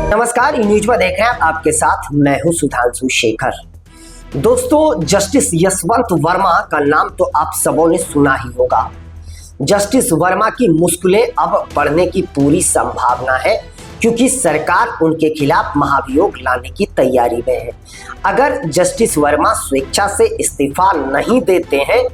नमस्कार, न्यूज में देख रहे हैं आपके साथ मैं हूं सुधांशु शेखर। दोस्तों, जस्टिस यशवंत वर्मा का नाम तो आप सबों ने सुना ही होगा। जस्टिस वर्मा की मुश्किलें अब बढ़ने की पूरी संभावना है क्योंकि सरकार उनके खिलाफ महाभियोग लाने की तैयारी में है। अगर जस्टिस वर्मा स्वेच्छा से इस्तीफा नहीं देते हैं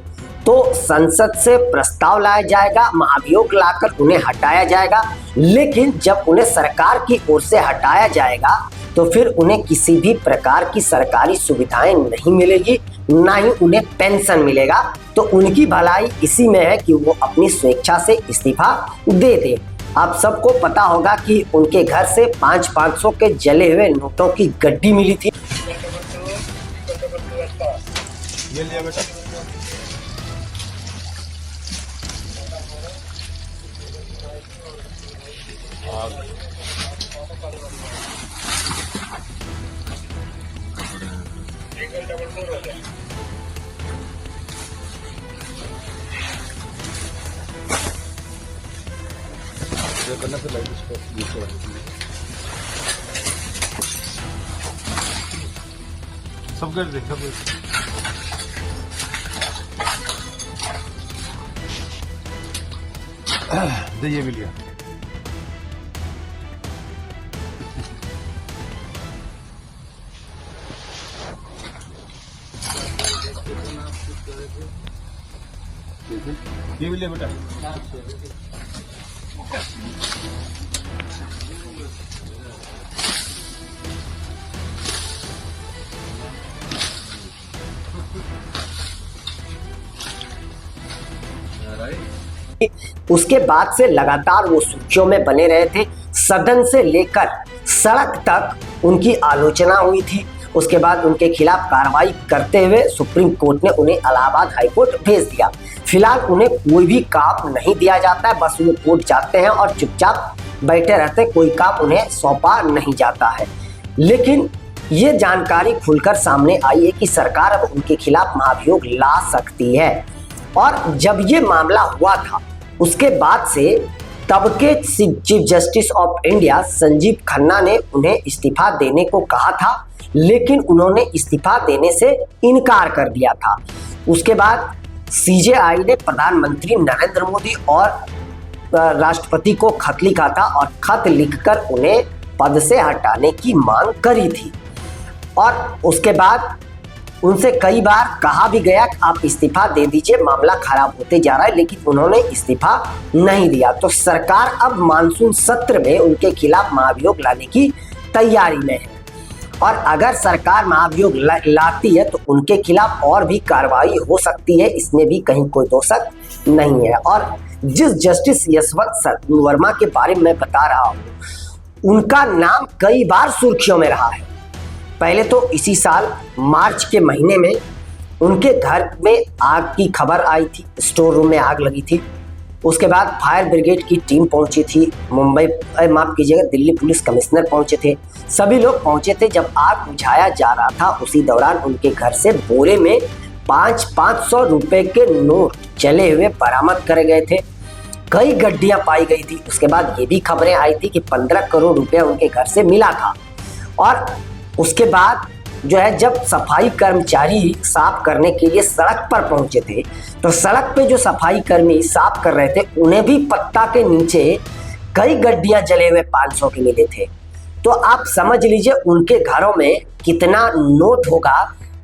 तो संसद से प्रस्ताव लाया जाएगा, महाभियोग लाकर उन्हें हटाया जाएगा। लेकिन जब उन्हें सरकार की ओर से हटाया जाएगा तो फिर उन्हें किसी भी प्रकार की सरकारी सुविधाएं नहीं मिलेगी, ना ही उन्हें पेंशन मिलेगा। तो उनकी भलाई इसी में है कि वो अपनी स्वेच्छा से इस्तीफा दे दे। आप सबको पता होगा कि उनके घर से 500 के जले हुए नोटों की गड्डी मिली थी। ये लिया बेटा। ये करना फिर लाइट इसको यूज करना। सब कर देखा दे ये भी लिया। ये भी लिया बेटा। उसके बाद से लगातार वो सुर्खियों में बने रहे थे। सदन से लेकर सड़क तक उनकी आलोचना हुई थी। उसके बाद उनके खिलाफ कार्रवाई करते हुए सुप्रीम कोर्ट ने उन्हें इलाहाबाद हाई कोर्ट भेज दिया। फिलहाल उन्हें कोई भी काम नहीं दिया जाता है, बस वो कोर्ट जाते हैं और चुपचाप बैठे रहते हैं, कोई काम उन्हें सौंपा नहीं जाता है। लेकिन ये जानकारी खुलकर सामने आई है कि सरकार अब उनके खिलाफ महाभियोग ला सकती है। और जब ये मामला हुआ था उसके बाद से तब के chief justice of India Sanjeev Khanna ने उन्हें इस्तीफा देने को कहा था, लेकिन उन्होंने इस्तीफा देने से इनकार कर दिया था। उसके बाद सीजेआई ने प्रधानमंत्री नरेंद्र मोदी और राष्ट्रपति को खत लिखा था और खत लिखकर उन्हें पद से हटाने की मांग करी थी। और उसके बाद उनसे कई बार कहा भी गया कि आप इस्तीफा दे दीजिए, मामला खराब होते जा रहा है, लेकिन उन्होंने इस्तीफा नहीं दिया। तो सरकार अब मानसून सत्र में उनके खिलाफ महाभियोग लाने की तैयारी में है। और अगर सरकार महाभियोग लाती है तो उनके खिलाफ और भी कार्रवाई हो सकती है, इसमें भी कहीं कोई दोषक नहीं है। और जिस जस्टिस यशवंत वर्मा के बारे में मैं बता रहा हूँ, उनका नाम कई बार सुर्खियों में रहा है। पहले तो इसी साल मार्च के महीने में उनके घर में आग की खबर आई थी, स्टोर रूम में आग लगी थी। उसके बाद फायर ब्रिगेड की टीम पहुंची थी, दिल्ली पुलिस कमिश्नर पहुंचे थे, सभी लोग पहुंचे थे। जब आग बुझाया जा रहा था उसी दौरान उनके घर से बोरे में 500 रुपए के नोट जले हुए बरामद करे गए थे। कई गड्डियां पाई गई थी। उसके बाद ये भी खबरें आई थी कि 15 करोड़ रुपया उनके घर से मिला था। और उसके बाद जो है, जब सफाई कर्मचारी साफ करने के लिए सड़क पर पहुंचे थे तो सड़क पे जो सफाई कर्मी साफ कर रहे थे उन्हें भी पत्ता के नीचे कई गड्डियां जले हुए 500 के मिले थे। तो आप समझ लीजिए उनके घरों में कितना नोट होगा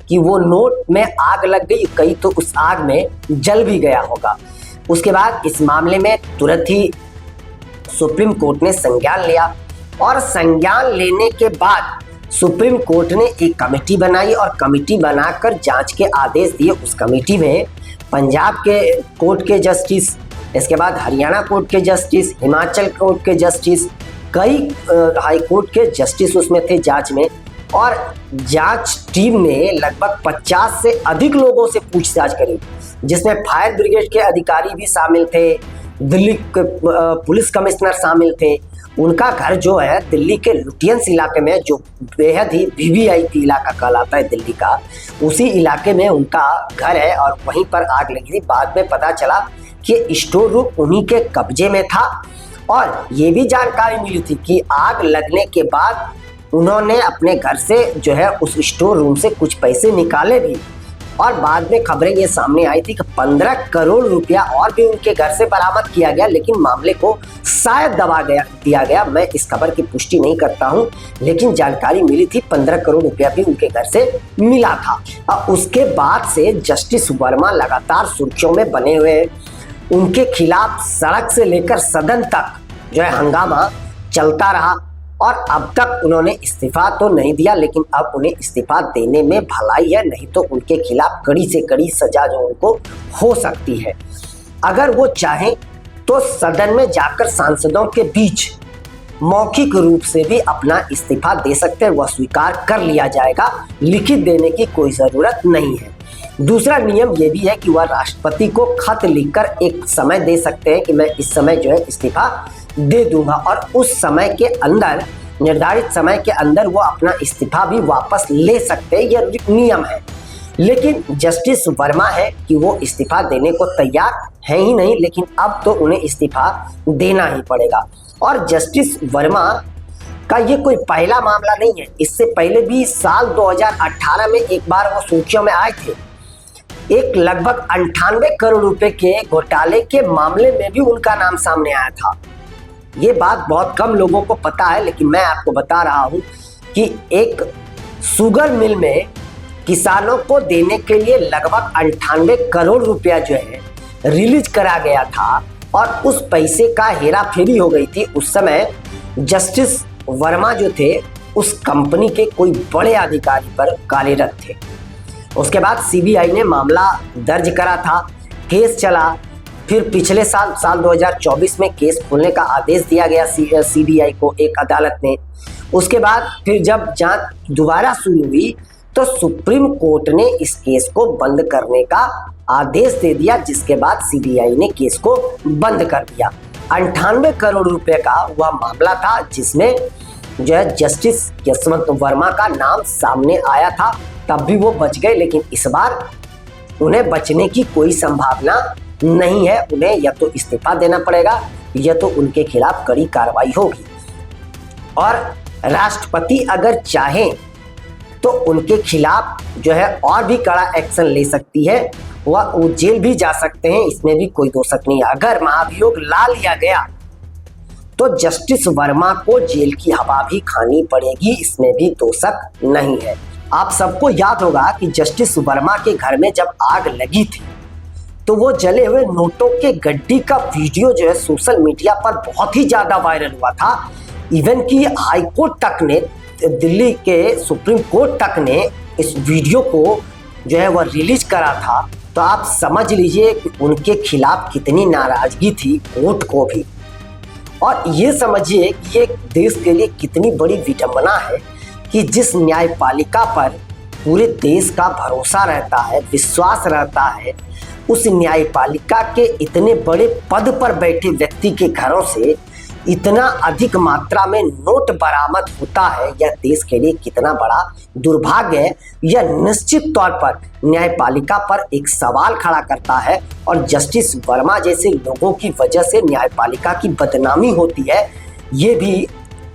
कि वो नोट में आग लग गई, कई तो उस आग में जल भी गया होगा। उसके बाद इस मामले में तुरंत ही सुप्रीम कोर्ट ने संज्ञान लिया और संज्ञान लेने के बाद सुप्रीम कोर्ट ने एक कमेटी बनाई और कमेटी बनाकर जांच के आदेश दिए। उस कमेटी में पंजाब के कोर्ट के जस्टिस, इसके बाद हरियाणा कोर्ट के जस्टिस, हिमाचल कोर्ट के जस्टिस, कई हाई कोर्ट के जस्टिस उसमें थे जांच में। और जांच टीम ने लगभग 50 से अधिक लोगों से पूछताछ करी, जिसमें फायर ब्रिगेड के अधिकारी भी शामिल थे, दिल्ली के पुलिस कमिश्नर शामिल थे। उनका घर जो है दिल्ली के लुटियंस इलाके में, जो बेहद ही वीवीआईपी इलाका कहलाता है दिल्ली का, उसी इलाके में उनका घर है और वहीं पर आग लगी थी। बाद में पता चला कि स्टोर रूम उन्हीं के कब्जे में था और ये भी जानकारी मिली थी कि आग लगने के बाद उन्होंने अपने घर से जो है उस स्टोर रूम से कुछ पैसे निकाले भी, और बाद में खबरें ये सामने आई थी कि 15 करोड़ रुपया और भी उनके घर से बरामद किया गया, लेकिन मामले को शायद दिया गया। मैं इस खबर की पुष्टि नहीं करता हूं, लेकिन जानकारी मिली थी 15 करोड़ रुपया भी उनके घर से मिला था। और उसके बाद से जस्टिस वर्मा लगातार सुर्खियों में बने हुए, उनके खिलाफ सड़क से लेकर सदन तक जो है हंगामा चलता रहा, और अब तक उन्होंने इस्तीफा तो नहीं दिया, लेकिन अब उन्हें इस्तीफा देने में भलाई है, नहीं तो उनके खिलाफ कड़ी से कड़ी सजा जो उनको हो सकती है। अगर वो चाहें तो सदन में जाकर सांसदों के बीच मौखिक रूप से भी अपना इस्तीफा दे सकते हैं, वह स्वीकार कर लिया जाएगा, लिखित देने की कोई ज़रूरत नहीं है। दूसरा नियम ये भी है कि वह राष्ट्रपति को खत लिखकर एक समय दे सकते हैं कि मैं इस समय जो है इस्तीफा दे दूंगा, और उस समय के अंदर, निर्धारित समय के अंदर वो अपना इस्तीफा भी वापस ले सकते हैं, यह नियम है। लेकिन जस्टिस वर्मा है कि वो इस्तीफा देने को तैयार है ही नहीं, लेकिन अब तो उन्हें इस्तीफा देना ही पड़ेगा। और जस्टिस वर्मा का ये कोई पहला मामला नहीं है, इससे पहले भी साल 2018 में एक बार वो सुर्खियों में आए थे। एक लगभग 98 करोड़ रुपए के घोटाले के मामले में भी उनका नाम सामने आया था। ये बात बहुत कम लोगों को पता है, लेकिन मैं आपको बता रहा हूं कि एक शुगर मिल में किसानों को देने के लिए लगभग 98 करोड़ रुपया जो है रिलीज करा गया था, और उस पैसे का हेरा फेरी हो गई थी। उस समय जस्टिस वर्मा जो थे उस कंपनी के कोई बड़े अधिकारी पर कार्यरत थे। उसके बाद सीबीआई ने मामला दर्ज करा था, केस चला, फिर पिछले साल 2024 में केस खोलने का आदेश दिया गया सीबीआई को एक अदालत ने। उसके बाद फिर जब जांच दोबारा शुरू हुई तो सुप्रीम कोर्ट ने इस केस को बंद करने का आदेश दे दिया, जिसके बाद सीबीआई ने केस को बंद कर दिया। 98 करोड़ रुपए का वह मामला था जिसमें जो है जस्टिस यशवंत वर्मा का नाम सामने आया था, तब भी वो बच गए, लेकिन इस बार उन्हें बचने की कोई संभावना नहीं है। उन्हें या तो इस्तीफा देना पड़ेगा या तो उनके खिलाफ कड़ी कार्रवाई होगी। और राष्ट्रपति अगर चाहें तो उनके खिलाफ जो है और भी कड़ा एक्शन ले सकती है, वो जेल भी जा सकते हैं, इसमें भी कोई दो शक नहीं है। अगर महाभियोग ला लिया गया तो जस्टिस वर्मा को जेल की हवा भी खानी पड़ेगी, इसमें भी दो शक नहीं है। आप सबको याद होगा कि जस्टिस वर्मा के घर में जब आग लगी थी तो वो जले हुए नोटों के गड्ढी का वीडियो जो है सोशल मीडिया पर बहुत ही ज्यादा वायरल हुआ था। इवन कि हाई कोर्ट तक ने, दिल्ली के सुप्रीम कोर्ट तक ने इस वीडियो को जो है वह रिलीज करा था। तो आप समझ लीजिए कि उनके खिलाफ कितनी नाराजगी थी कोर्ट को भी। और ये समझिए कि ये देश के लिए कितनी बड़ी विडंबना है कि जिस न्यायपालिका पर पूरे देश का भरोसा रहता है, विश्वास रहता है, उस न्यायपालिका के इतने बड़े पद पर बैठे व्यक्ति के घरों से इतना अधिक मात्रा में नोट बरामद होता है। यह देश के लिए कितना बड़ा दुर्भाग्य है। यह निश्चित तौर पर न्यायपालिका पर एक सवाल खड़ा करता है, और जस्टिस वर्मा जैसे लोगों की वजह से न्यायपालिका की बदनामी होती है, ये भी,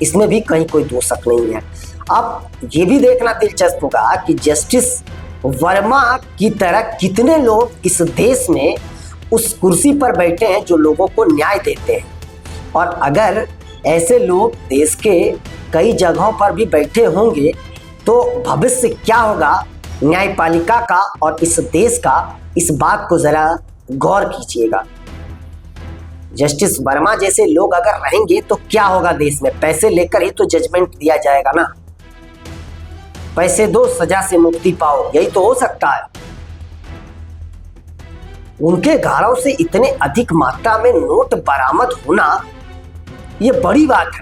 इसमें भी कहीं कोई दो शक नहीं है। अब ये भी देखना दिलचस्प होगा कि जस्टिस वर्मा की तरह कितने लोग इस देश में उस कुर्सी पर बैठे हैं जो लोगों को न्याय देते हैं, और अगर ऐसे लोग देश के कई जगहों पर भी बैठे होंगे तो भविष्य क्या होगा न्यायपालिका का और इस देश का, इस बात को जरा गौर कीजिएगा। जस्टिस वर्मा जैसे लोग अगर रहेंगे तो क्या होगा देश में? पैसे लेकर ही तो जजमेंट दिया जाएगा ना, पैसे दो सजा से मुक्ति पाओ, यही तो हो सकता है। उनके घरों से इतने अधिक मात्रा में नोट बरामद होना ये बड़ी बात है।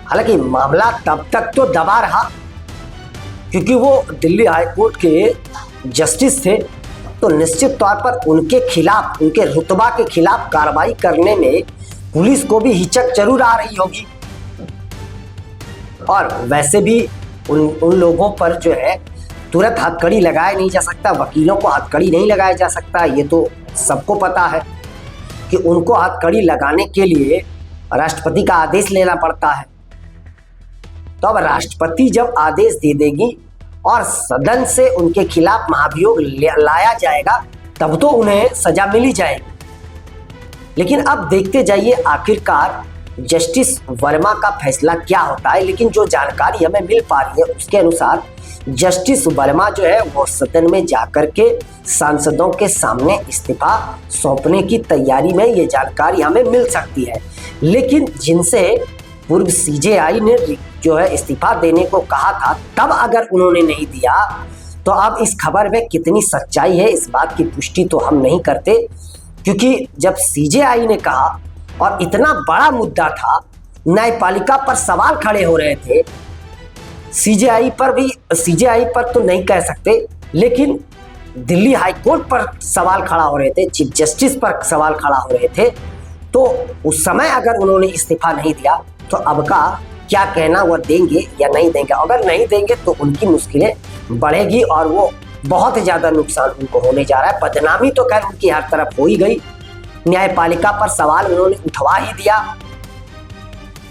हालांकि मामला तब तक तो दबा रहा क्योंकि वो दिल्ली हाई कोर्ट के जस्टिस थे, तो निश्चित तौर पर उनके खिलाफ, उनके रुतबा के खिलाफ कार्रवाई करने में पुलिस को भी हिचक जरूर आ रही होगी। और वैसे भी उन लोगों पर जो है तुरंत हथकड़ी लगाया नहीं जा सकता, वकीलों को हथकड़ी नहीं लगाया जा सकता, ये तो सबको पता है। कि उनको हथकड़ी लगाने के लिए राष्ट्रपति का आदेश लेना पड़ता है। तो अब राष्ट्रपति जब आदेश दे देगी और सदन से उनके खिलाफ महाभियोग लाया जाएगा तब तो उन्हें सजा मिली जाएगी। लेकिन अब देखते जाइए आखिरकार जस्टिस वर्मा का फैसला क्या होता है। लेकिन जो जानकारी हमें मिल पा रही है उसके अनुसार जस्टिस वर्मा जो है वो सदन में जाकर के सांसदों के सामने इस्तीफा सौंपने की तैयारी में, ये जानकारी हमें मिल सकती है। लेकिन जिनसे पूर्व सीजेआई ने जो है इस्तीफा देने को कहा था, तब अगर उन्होंने नहीं दिया तो अब इस खबर में कितनी सच्चाई है इस बात की पुष्टि तो हम नहीं करते, क्योंकि जब सीजेआई ने कहा और इतना बड़ा मुद्दा था, न्यायपालिका पर सवाल खड़े हो रहे थे, सीजेआई पर तो नहीं कह सकते, लेकिन दिल्ली हाईकोर्ट पर सवाल खड़ा हो रहे थे, चीफ जस्टिस पर सवाल खड़ा हो रहे थे, तो उस समय अगर उन्होंने इस्तीफा नहीं दिया तो अब का क्या कहना वह देंगे या नहीं देंगे। अगर नहीं देंगे तो उनकी मुश्किलें बढ़ेगी और वो बहुत ज़्यादा नुकसान उनको होने जा रहा है। बदनामी तो खैर उनकी हर तरफ हो ही गई, न्यायपालिका पर सवाल उन्होंने उठवा ही दिया,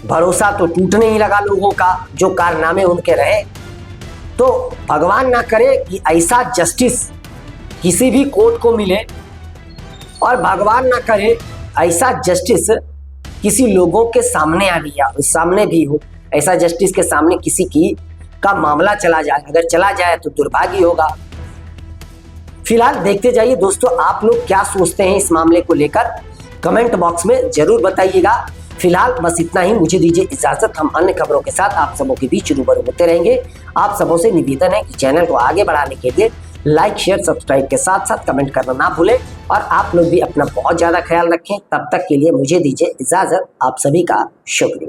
भरोसा तो टूटने ही लगा लोगों का जो कारनामे उनके रहे। तो भगवान ना करे कि ऐसा जस्टिस किसी भी कोर्ट को मिले और भगवान ना करे ऐसा जस्टिस किसी लोगों के सामने भी हो, ऐसा जस्टिस के सामने किसी की का मामला चला जाए। अगर चला जाए तो दुर्भाग्य होगा। फिलहाल देखते जाइए दोस्तों, आप लोग क्या सोचते हैं इस मामले को लेकर, कमेंट बॉक्स में जरूर बताइएगा। फिलहाल बस इतना ही, मुझे दीजिए इजाजत। हम अन्य खबरों के साथ आप सबों के बीच रूबरू होते रहेंगे। आप सबों से निवेदन है कि चैनल को आगे बढ़ाने के लिए लाइक शेयर सब्सक्राइब के साथ साथ कमेंट करना ना भूलें और आप लोग भी अपना बहुत ज़्यादा ख्याल रखें। तब तक के लिए मुझे दीजिए इजाजत। आप सभी का शुक्रिया।